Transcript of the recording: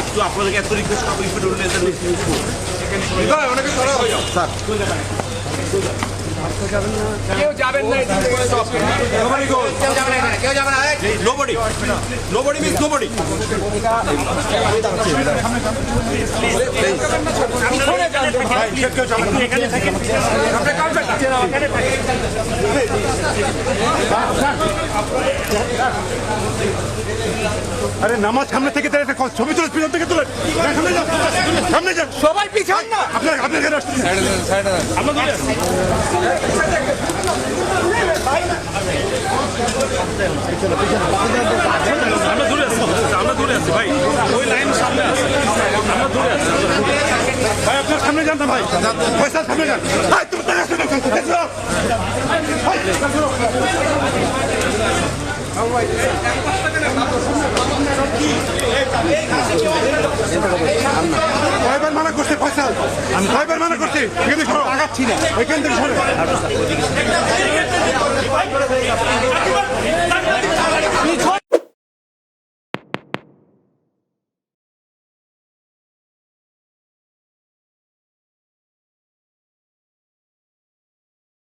একটু আপনাদেরকে এত রিকোয়েস্ট করবো স্যার কেউ যাবেন না, কেউ যাবে না। nobody means nobody. আরে নামাজ সামনে থেকে ছবি তুলে পিছন থেকে তুলে সামনে যান, সবাই পিছন না, আপনার এখানে আসছেন। আমরা দূরে আছি ভাই, ওই লাইন সামনে আছে, আমরা দূরে আছি ভাই। আপনার সামনে যান না ভাই, পয়সা সামনে যান। ভাই তুমি কয়বার মানা করছে ফয়সাল, আমি কয়বার মানা করছি, এখান থেকে সরো, আগাচ্ছি না, এখান থেকে সরো।